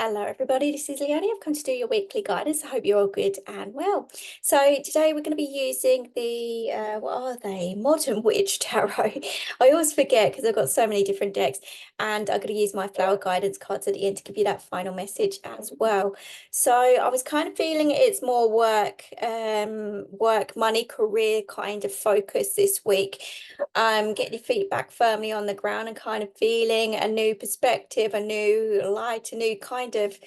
Hello everybody, this is Leone. I've come to do your weekly guidance. I hope you're all good and well. So today we're going to be using the, what are they? Modern Witch Tarot. I always forget because I've got so many different decks, and I'm going to use my flower guidance cards at the end to give you that final message as well. So I was kind of feeling it's more work, money, career kind of focus this week. Getting your feet back firmly on the ground and kind of feeling a new perspective, a new light, a new kind of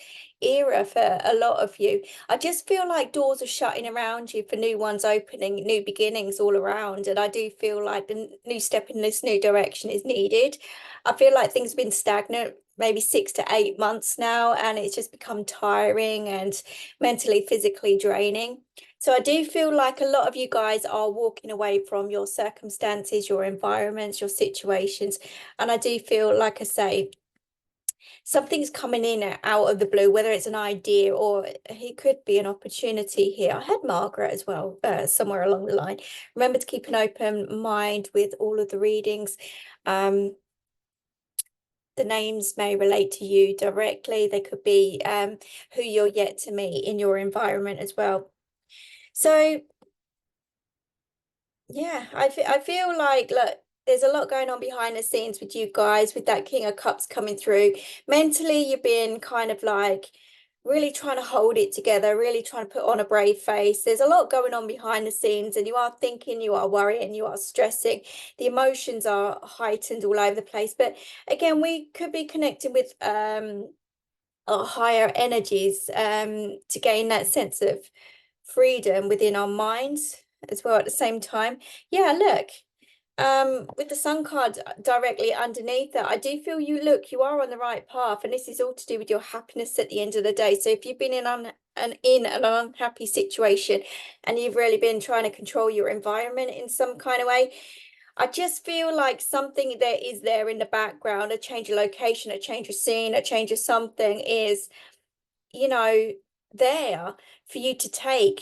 era for a lot of you. I just feel like doors are shutting around you for new ones opening, new beginnings all around. And I do feel like the new step in this new direction is needed. I feel like things have been stagnant maybe 6 to 8 months now, and it's just become tiring and mentally, physically draining. So I do feel like a lot of you guys are walking away from your circumstances, your environments, your situations. And I do feel, like I say, something's coming in out of the blue, whether it's an idea or it could be an opportunity here. I had Margaret as well, somewhere along the line. Remember to keep an open mind with all of the readings. The names may relate to you directly. They could be who you're yet to meet in your environment as well. So yeah, I feel like, look, there's a lot going on behind the scenes with you guys, with that King of Cups coming through. Mentally, you've been kind of like really trying to hold it together, really trying to put on a brave face. There's a lot going on behind the scenes, and you are thinking, you are worrying, you are stressing. The emotions are heightened all over the place. But again, we could be connecting with our higher energies to gain that sense of freedom within our minds as well at the same time. Yeah, look, with the sun card directly underneath that, I do feel you are on the right path, and this is all to do with your happiness at the end of the day. So if you've been in an unhappy situation and you've really been trying to control your environment in some kind of way, I just feel like something there is there in the background. A change of location, a change of scene, a change of something is, there for you to take.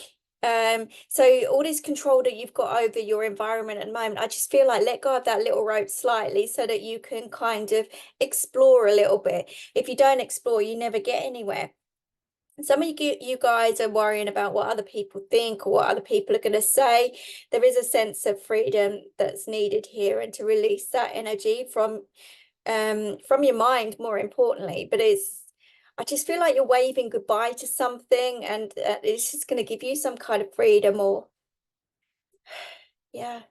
So all this control that you've got over your environment at the moment, I just feel like let go of that little rope slightly so that you can kind of explore a little bit. If you don't explore, you never get anywhere. Some of you guys are worrying about what other people think or what other people are going to say. There is a sense of freedom that's needed here, and to release that energy from your mind, more importantly. But I just feel like you're waving goodbye to something, and it's just going to give you some kind of freedom, or yeah.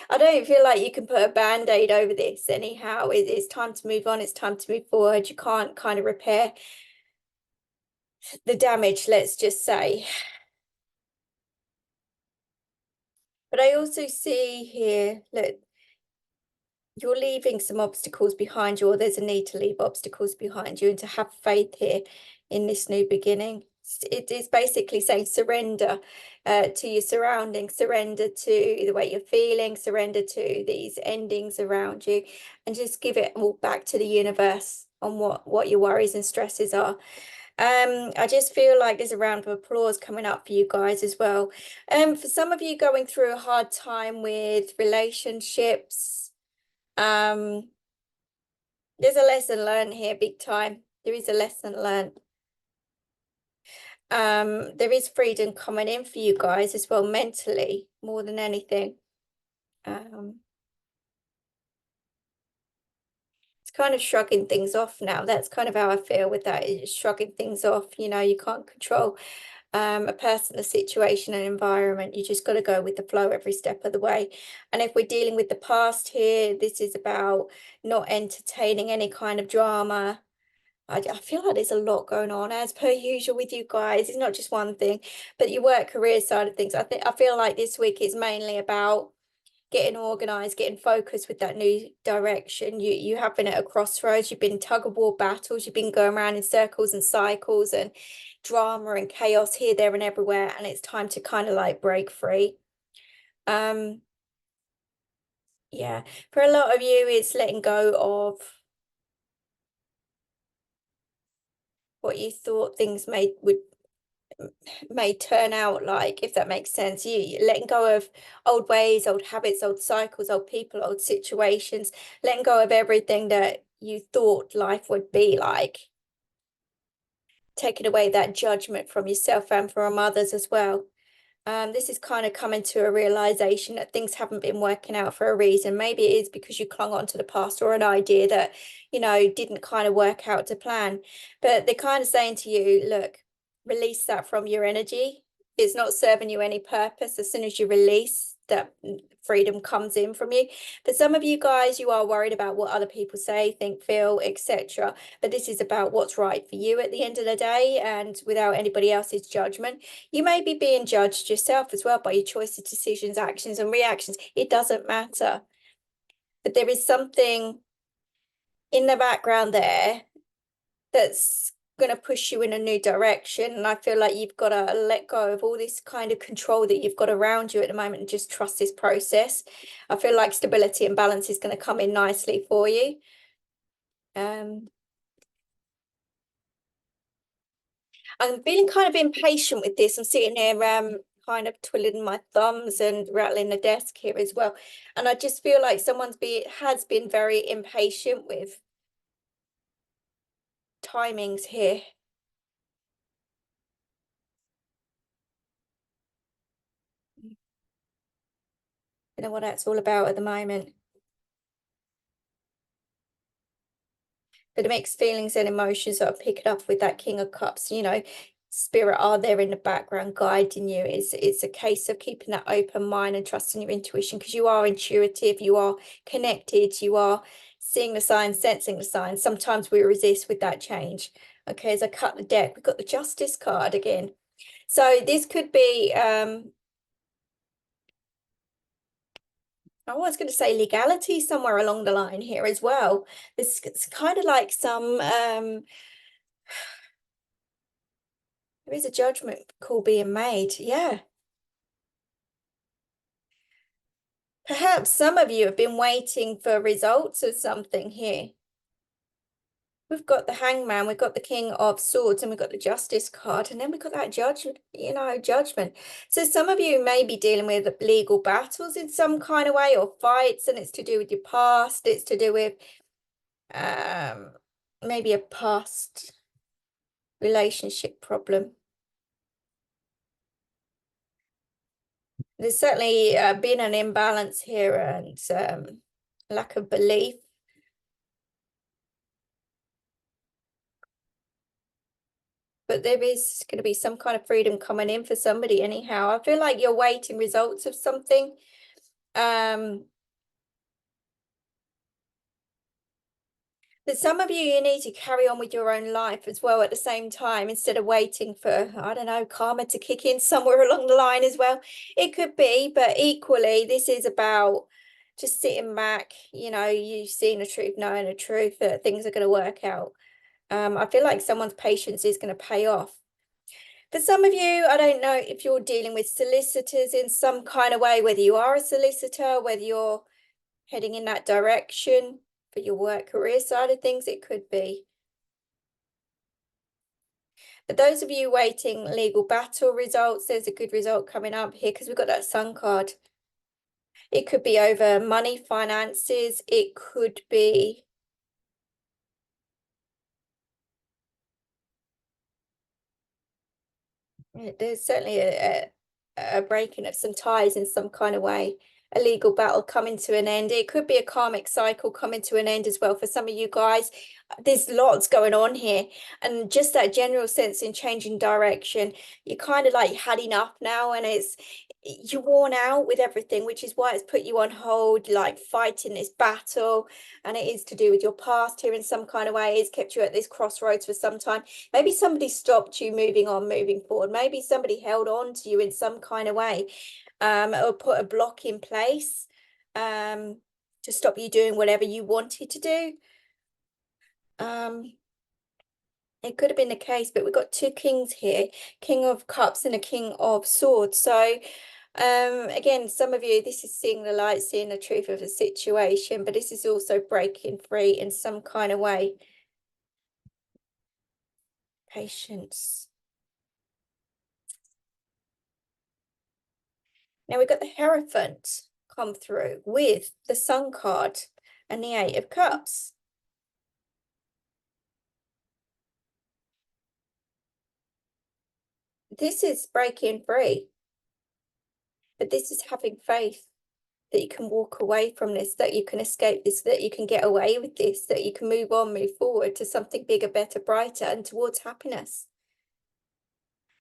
I don't feel like you can put a band-aid over this anyhow. It's time to move on. It's time to move forward. You can't kind of repair the damage, let's just say. But I also see here, look, you're leaving some obstacles behind you, or there's a need to leave obstacles behind you and to have faith here in this new beginning. It is basically saying surrender to your surroundings, surrender to the way you're feeling, surrender to these endings around you, and just give it all back to the universe on what your worries and stresses are. I just feel like there's a round of applause coming up for you guys as well. For some of you going through a hard time with relationships, there's a lesson learned here, big time. There is a lesson learned. There is freedom coming in for you guys as well, mentally, more than anything. It's kind of shrugging things off now. That's kind of how I feel with that. It's shrugging things off. You can't control a person, a situation, an environment. You just got to go with the flow every step of the way. And if we're dealing with the past here, this is about not entertaining any kind of drama. I feel like there's a lot going on, as per usual with you guys. It's not just one thing, but your work career side of things. I feel like this week is mainly about getting organized, getting focused with that new direction. You have been at a crossroads. You've been tug of war battles. You've been going around in circles and cycles and drama and chaos here, there, and everywhere. And it's time to kind of like break free. Yeah, for a lot of you, it's letting go of what you thought things may turn out like, if that makes sense. You letting go of old ways, old habits, old cycles, old people, old situations, letting go of everything that you thought life would be like. taking away that judgment from yourself and from others as well. This is kind of coming to a realization that things haven't been working out for a reason. Maybe it is because you clung on to the past or an idea that, you know, didn't kind of work out to plan. But they're kind of saying to you, look, release that from your energy. It's not serving you any purpose. As soon as you release, that freedom comes in from you. For some of you guys, you are worried about what other people say, think, feel, etc. But this is about what's right for you at the end of the day, and without anybody else's judgment. You may be being judged yourself as well by your choices, decisions, actions, and reactions. It doesn't matter. But there is something in the background there that's going to push you in a new direction. And I feel like you've got to let go of all this kind of control that you've got around you at the moment and just trust this process. I feel like stability and balance is going to come in nicely for you. I'm feeling kind of impatient with this. I'm sitting here kind of twiddling my thumbs and rattling the desk here as well. And I just feel like has been very impatient with timings here. I don't know what that's all about at the moment. But the mixed feelings and emotions that I'm picking up with that King of Cups, you know, spirit are there in the background guiding you. It's a case of keeping that open mind and trusting your intuition, because you are intuitive, you are connected, you are seeing the signs, sensing the signs. Sometimes we resist with that change. Okay, as I cut the deck, we've got the Justice card again. So this could be I was going to say legality somewhere along the line here as well. It's kind of like some there is a judgment call being made. Yeah. Perhaps some of you have been waiting for results of something here. We've got the Hangman, we've got the King of Swords, and we've got the Justice card, and then we've got that judgment, you know, judgment. So some of you may be dealing with legal battles in some kind of way, or fights, and it's to do with your past. It's to do with maybe a past relationship problem. There's certainly been an imbalance here and lack of belief. But there is going to be some kind of freedom coming in for somebody anyhow. I feel like you're waiting results of something. But some of you need to carry on with your own life as well at the same time, instead of waiting for, I don't know, karma to kick in somewhere along the line as well. It could be, but equally, this is about just sitting back, you know, you seeing the truth, knowing the truth, that things are going to work out. I feel like someone's patience is going to pay off. For some of you, I don't know if you're dealing with solicitors in some kind of way, whether you are a solicitor, whether you're heading in that direction for your work career side of things, it could be. But those of you waiting legal battle results, there's a good result coming up here because we've got that Sun card. It could be over money, finances. It could be there's certainly a breaking of some ties in some kind of way. A legal battle coming to an end. It could be a karmic cycle coming to an end as well for some of you guys. There's lots going on here, and just that general sense in changing direction. You're kind of like had enough now, and you're worn out with everything, which is why it's put you on hold, like fighting this battle. And it is to do with your past here in some kind of way. It's kept you at this crossroads for some time. Maybe somebody stopped you moving on, moving forward. Maybe somebody held on to you in some kind of way, or put a block in place to stop you doing whatever you wanted to do. It could have been the case, but we've got two kings here, King of Cups and a King of Swords. So again, some of you, this is seeing the light, seeing the truth of the situation, but this is also breaking free in some kind of way. Patience. Now we've got the Hierophant come through with the Sun card and the Eight of Cups. This is breaking free, but this is having faith that you can walk away from this, that you can escape this, that you can get away with this, that you can move on, move forward to something bigger, better, brighter, and towards happiness.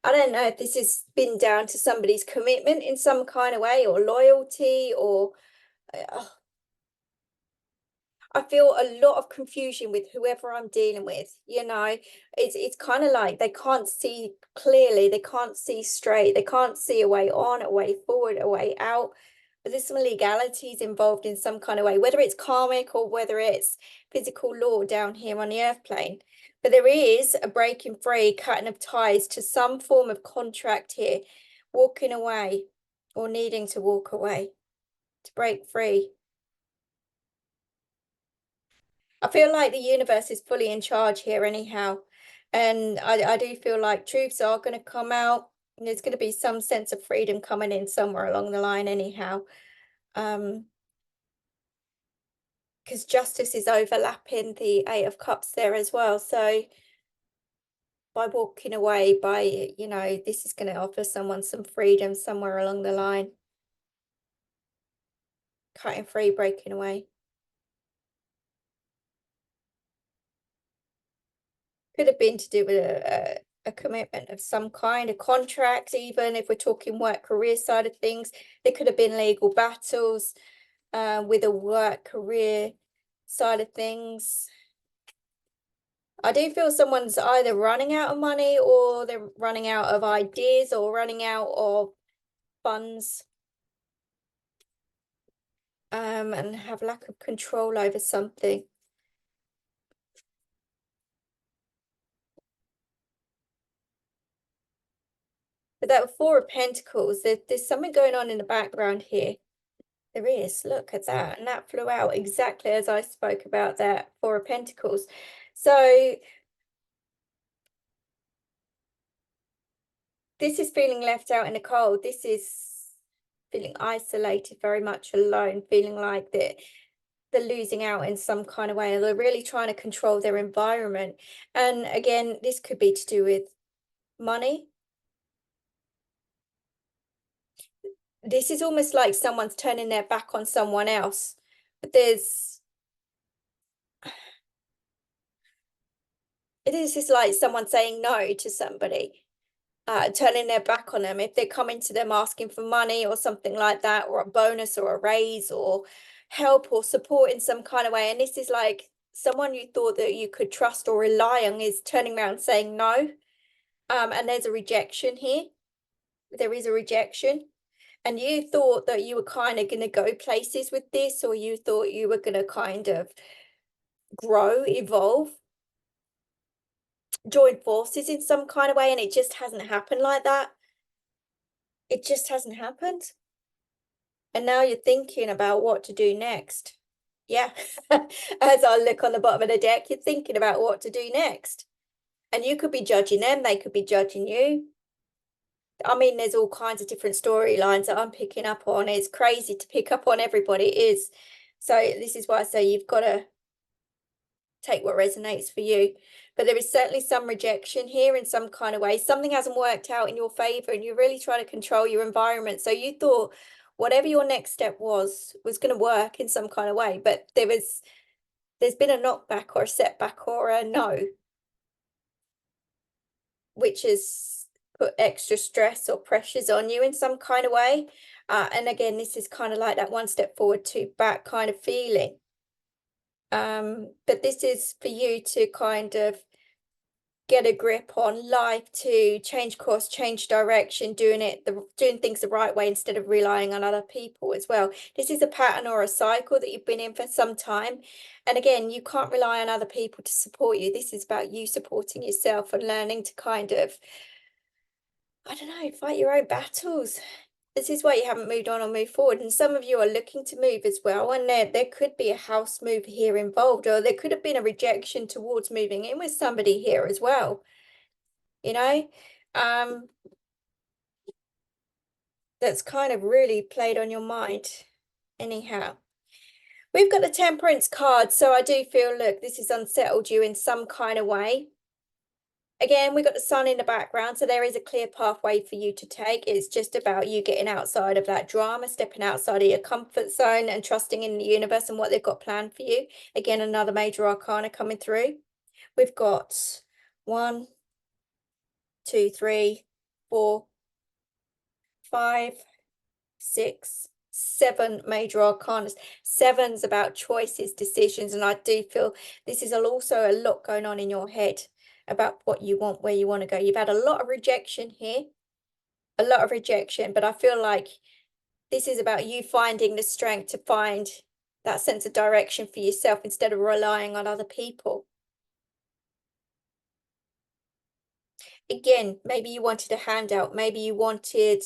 I don't know if this has been down to somebody's commitment in some kind of way, or loyalty, or I feel a lot of confusion with whoever I'm dealing with. You know, it's kind of like they can't see clearly, they can't see straight, they can't see a way on, a way forward, a way out. But there's some legalities involved in some kind of way, whether it's karmic or whether it's physical law down here on the earth plane. But there is a breaking free, cutting of ties to some form of contract here, walking away or needing to walk away to break free. I feel like the universe is fully in charge here anyhow. And I do feel like truths are going to come out, and there's going to be some sense of freedom coming in somewhere along the line anyhow. Because justice is overlapping the Eight of Cups there as well. So by walking away, this is going to offer someone some freedom somewhere along the line. Cutting free, breaking away. Could have been to do with a commitment of some kind, a contract, even if we're talking work career side of things. There could have been legal battles with a work career side of things. I do feel someone's either running out of money, or they're running out of ideas, or running out of funds, and have lack of control over something. But that Four of Pentacles, there's something going on in the background here. There is. Look at that. And that flew out exactly as I spoke about that Four of Pentacles. So this is feeling left out in the cold. This is feeling isolated, very much alone, feeling like they're losing out in some kind of way. They're really trying to control their environment. And again, this could be to do with money. This is almost like someone's turning their back on someone else. But it is just like someone saying no to somebody. Turning their back on them if they're coming to them asking for money or something like that, or a bonus or a raise or help or support in some kind of way. And this is like someone you thought that you could trust or rely on is turning around saying no. And there's a rejection here. There is a rejection. And you thought that you were kind of going to go places with this, or you thought you were going to kind of grow, evolve, join forces in some kind of way, and it just hasn't happened like that. It just hasn't happened. And now you're thinking about what to do next. Yeah. As I look on the bottom of the deck, you're thinking about what to do next. And you could be judging them, they could be judging you. I mean, there's all kinds of different storylines that I'm picking up on. It's crazy to pick up on everybody, it is. So this is why I say you've got to take what resonates for you. But there is certainly some rejection here in some kind of way. Something hasn't worked out in your favor, and you're really trying to control your environment. So you thought whatever your next step was going to work in some kind of way, but there's been a knockback or a setback or a no, which has put extra stress or pressures on you in some kind of way. And again, this is kind of like that one step forward, two back kind of feeling. But this is for you to kind of get a grip on life, to change course, change direction, doing things the right way instead of relying on other people as well. This is a pattern or a cycle that you've been in for some time. And again, you can't rely on other people to support you. This is about you supporting yourself and learning to kind of, I don't know, fight your own battles. This is why you haven't moved on or moved forward. And some of you are looking to move as well. And there could be a house move here involved, or there could have been a rejection towards moving in with somebody here as well. You know, that's kind of really played on your mind. Anyhow, we've got the Temperance card. So I do feel, look, this has unsettled you in some kind of way. Again, we've got the sun in the background, so there is a clear pathway for you to take. It's just about you getting outside of that drama, stepping outside of your comfort zone and trusting in the universe and what they've got planned for you. Again, another major arcana coming through. We've got 1, 2, 3, 4, 5, 6, 7 major arcanas. 7's about choices, decisions, and I do feel this is also a lot going on in your head about what you want, where you want to go. You've had a lot of rejection here, a lot of rejection, but I feel like this is about you finding the strength to find that sense of direction for yourself instead of relying on other people. Again, maybe you wanted a handout, maybe you wanted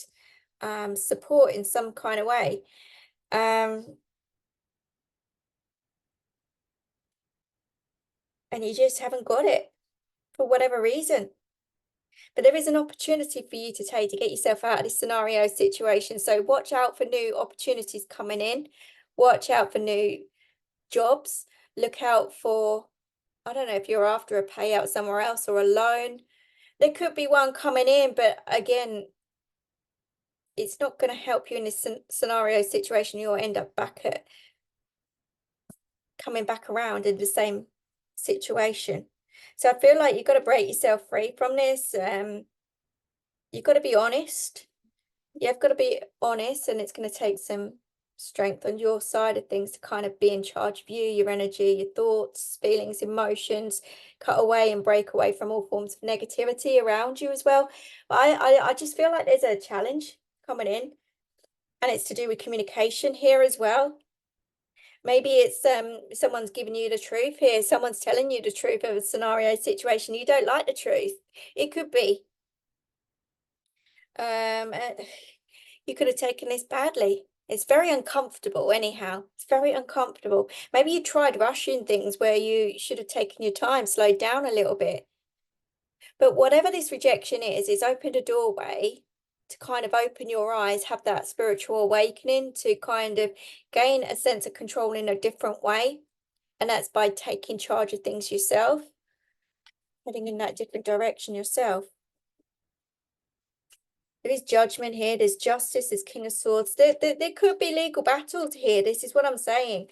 support in some kind of way. And you just haven't got it for whatever reason. But there is an opportunity for you to take to get yourself out of this scenario situation. So watch out for new opportunities coming in. Watch out for new jobs. Look out for, I don't know if you're after a payout somewhere else or a loan. There could be one coming in, but again, it's not going to help you in this scenario situation. You'll end up coming back around in the same situation. So I feel like you've got to break yourself free from this. You've got to be honest. You've got to be honest, and it's going to take some strength on your side of things to kind of be in charge of you, your energy, your thoughts, feelings, emotions, cut away and break away from all forms of negativity around you as well. But I just feel like there's a challenge coming in, and it's to do with communication here as well. Maybe it's someone's giving you the truth here. Someone's telling you the truth of a scenario situation. You don't like the truth. It could be. You could have taken this badly. It's very uncomfortable anyhow. It's very uncomfortable. Maybe you tried rushing things where you should have taken your time, slowed down a little bit. But whatever this rejection is, it's opened a doorway to kind of open your eyes, have that spiritual awakening, to kind of gain a sense of control in a different way. And that's by taking charge of things yourself, heading in that different direction yourself. There is judgment here. There's justice. There's King of Swords. There could be legal battles here. This is what I'm saying.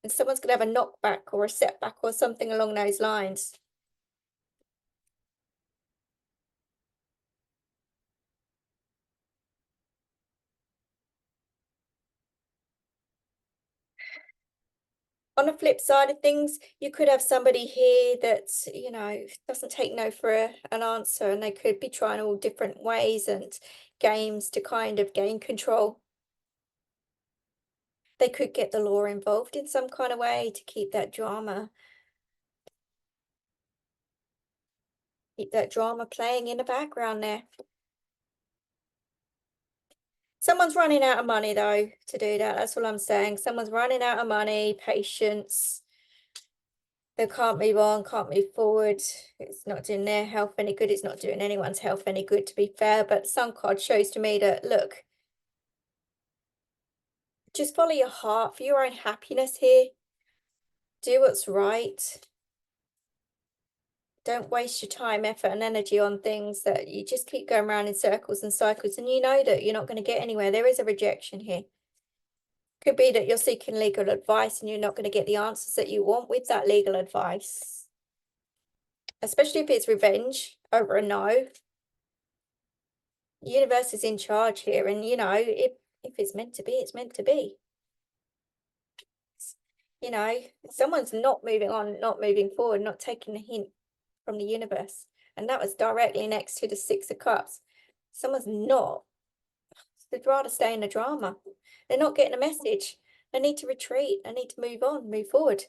And someone's going to have a knockback or a setback or something along those lines. On the flip side of things, you could have somebody here that's, doesn't take no for an answer, and they could be trying all different ways and games to kind of gain control. They could get the law involved in some kind of way to keep that drama playing in the background there. Someone's running out of money, though, to do that. That's all I'm saying. Someone's running out of money, patience. They can't move on, can't move forward. It's not doing their health any good. It's not doing anyone's health any good, to be fair. But the Sun card shows to me that, look, just follow your heart for your own happiness here. Do what's right. Don't waste your time, effort, and energy on things that you just keep going around in circles and cycles, and you know that you're not going to get anywhere. There is a rejection here. Could be that you're seeking legal advice and you're not going to get the answers that you want with that legal advice. Especially if it's revenge over a no. The universe is in charge here, and if it's meant to be, it's meant to be. Someone's not moving on, not moving forward, not taking a hint from the universe. And that was directly next to the Six of Cups. Someone's not. They'd rather stay in the drama. They're not getting a message. They need to retreat. They need to move on, move forward.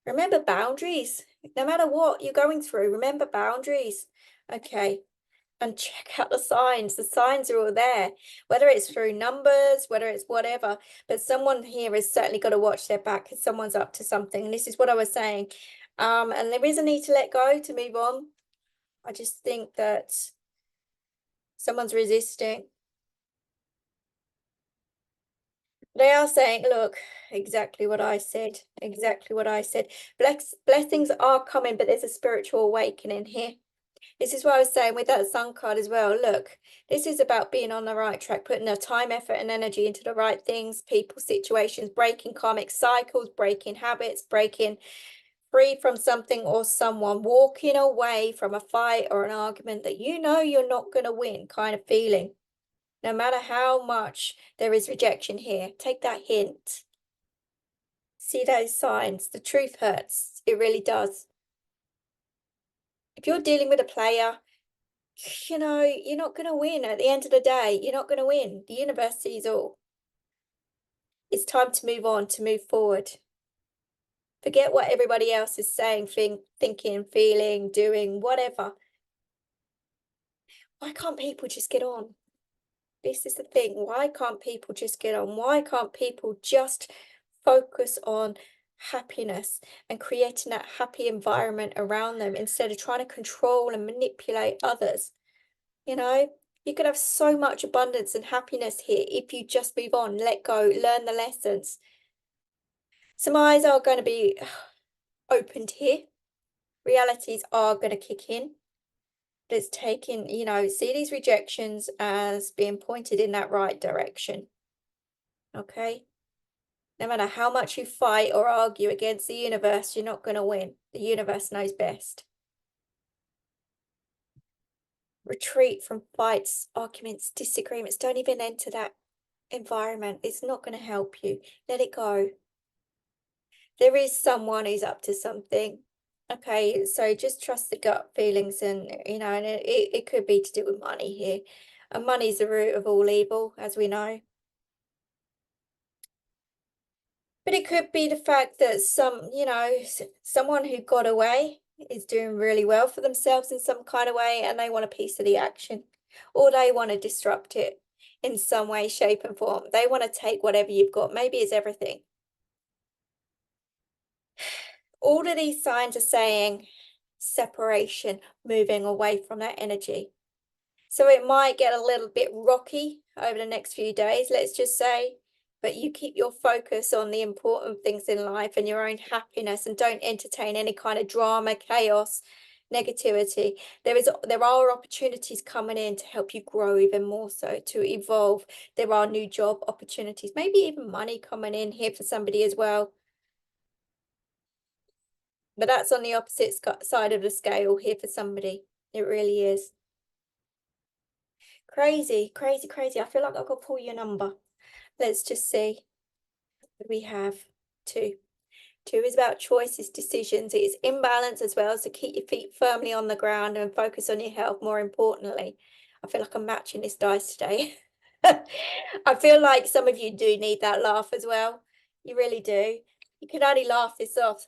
Remember boundaries. No matter what you're going through, remember boundaries. Okay. And check out the signs. The signs are all there, whether it's through numbers, whether it's whatever. But someone here has certainly got to watch their back because someone's up to something. And this is what I was saying. And there is a need to let go, to move on. I just think that someone's resisting. They are saying, look, exactly what I said. Exactly what I said. Blessings are coming, but there's a spiritual awakening here. This is what I was saying with that Sun card as well. Look, this is about being on the right track, putting the time, effort, and energy into the right things, people, situations, breaking karmic cycles, breaking habits, breaking free from something or someone, walking away from a fight or an argument that you know you're not going to win kind of feeling. No matter how much there is rejection here, take that hint. See those signs. The truth hurts. It really does. If you're dealing with a player, you know, you're not going to win at the end of the day. You're not going to win. The universe sees all. It's time to move on, to move forward. Forget what everybody else is saying, thinking, feeling, doing, whatever. Why can't people just get on? This is the thing. Why can't people just get on? Why can't people just focus on happiness and creating that happy environment around them instead of trying to control and manipulate others? You know, you could have so much abundance and happiness here if you just move on, let go, learn the lessons. Some eyes are going to be opened here. Realities are going to kick in. But it's taking, you know, see these rejections as being pointed in that right direction. Okay? No matter how much you fight or argue against the universe, you're not going to win. The universe knows best. Retreat from fights, arguments, disagreements. Don't even enter that environment. It's not going to help you. Let it go. There is someone who's up to something. Okay, so just trust the gut feelings, and you know, and it could be to do with money here. And money's the root of all evil, as we know. But it could be the fact that someone who got away is doing really well for themselves in some kind of way, and they want a piece of the action, or they want to disrupt it in some way, shape, and form. They want to take whatever you've got. Maybe it's everything. All of these signs are saying separation, moving away from that energy. So it might get a little bit rocky over the next few days, let's just say, but you keep your focus on the important things in life and your own happiness, and don't entertain any kind of drama, chaos, negativity. There are opportunities coming in to help you grow even more, so to evolve. There are new job opportunities, maybe even money coming in here for somebody as well. But that's on the opposite side of the scale here for somebody. It really is. Crazy, crazy, crazy. I feel like I've got to pull your number. Let's just see. We have two. Two is about choices, decisions. It is imbalance as well. So keep your feet firmly on the ground and focus on your health more importantly. I feel like I'm matching this dice today. I feel like some of you do need that laugh as well. You really do. You can only laugh this off.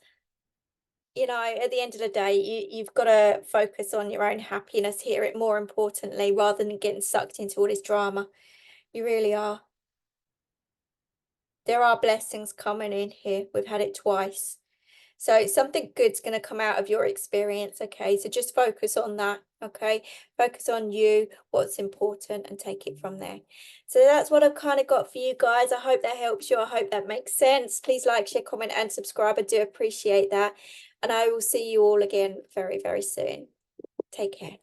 You know, at the end of the day, you've got to focus on your own happiness here, it more importantly, rather than getting sucked into all this drama. You really are. There are blessings coming in here. We've had it twice. So something good's going to come out of your experience, okay? So just focus on that, okay? Focus on you, what's important, and take it from there. So that's what I've kind of got for you guys. I hope that helps you. I hope that makes sense. Please like, share, comment, and subscribe. I do appreciate that. And I will see you all again very, very soon. Take care.